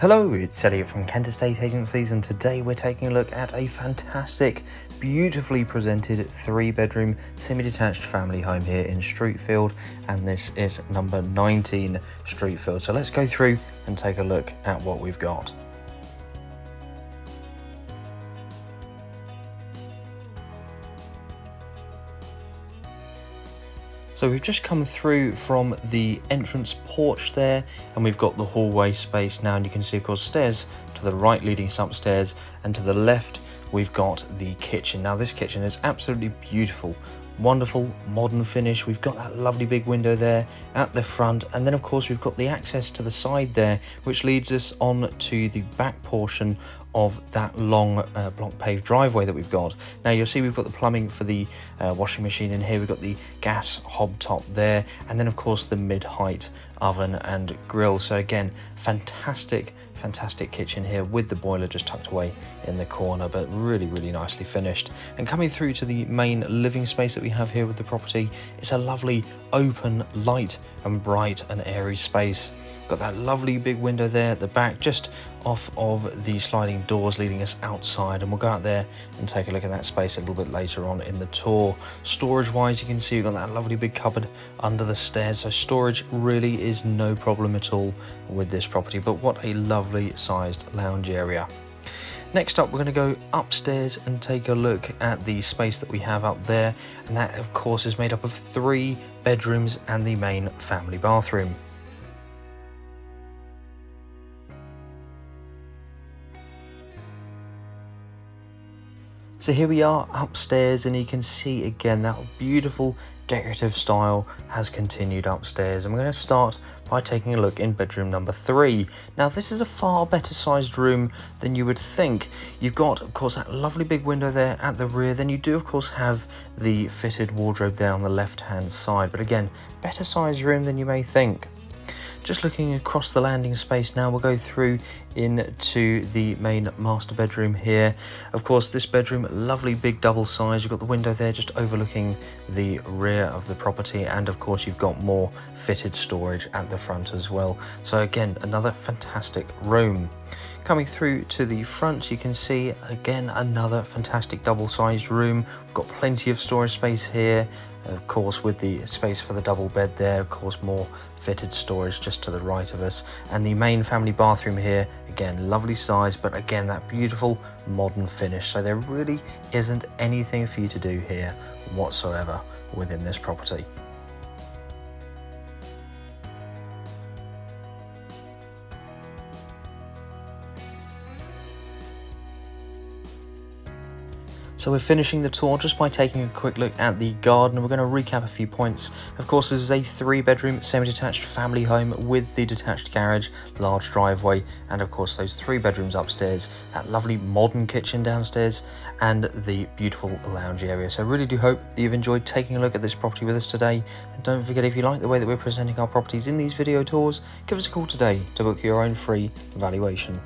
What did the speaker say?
Hello, it's Elliot from Kent Estate Agencies, and today we're taking a look at a fantastic, beautifully presented 3-bedroom semi-detached family home here in Streetfield, and this is number 19 Streetfield. So let's go through and take a look at what we've got. So we've just come through from the entrance porch there, and we've got the hallway space now, and you can see of course stairs to the right leading us upstairs, and to the left we've got the kitchen. Now this kitchen is absolutely beautiful, wonderful modern finish. We've got that lovely big window there at the front, and then of course we've got the access to the side there, which leads us on to the back portion of that long block paved driveway that we've got. Now you'll see we've got the plumbing for the washing machine in here. We've got the gas hob top there, and then of course the mid-height oven and grill. So again, fantastic kitchen here with the boiler just tucked away in the corner, but really nicely finished. And coming through to the main living space that we have here with the property, it's a lovely open, light and bright and airy space. Got that lovely big window there at the back, just off of the sliding doors leading us outside, and we'll go out there and take a look at that space a little bit later on in the tour. Storage wise, you can see we've got that lovely big cupboard under the stairs, so storage really is no problem at all with this property. But what a lovely sized lounge area. Next up, we're going to go upstairs and take a look at the space that we have up there, and that of course is made up of 3 bedrooms and the main family bathroom. So here we are upstairs, and you can see again that beautiful decorative style has continued upstairs, and we're going to start by taking a look in bedroom number 3. Now this is a far better sized room than you would think. You've got of course that lovely big window there at the rear, then you do of course have the fitted wardrobe there on the left hand side, but again, better sized room than you may think. Just looking across the landing space now, we'll go through into the main master bedroom here. Of course, this bedroom, lovely big double size. You've got the window there just overlooking the rear of the property, and of course you've got more fitted storage at the front as well. So again, another fantastic room. Coming through to the front, you can see again another fantastic double-sized room. We've got plenty of storage space here, of course with the space for the double bed there, of course more fitted storage just to the right of us, and the main family bathroom here, again lovely size, but again that beautiful modern finish. So there really isn't anything for you to do here whatsoever within this property. So we're finishing the tour just by taking a quick look at the garden. We're going to recap a few points. Of course, this is a 3-bedroom semi-detached family home with the detached garage, large driveway, and of course those 3 bedrooms upstairs, that lovely modern kitchen downstairs, and the beautiful lounge area. So I really do hope that you've enjoyed taking a look at this property with us today. And don't forget, if you like the way that we're presenting our properties in these video tours, give us a call today to book your own free valuation.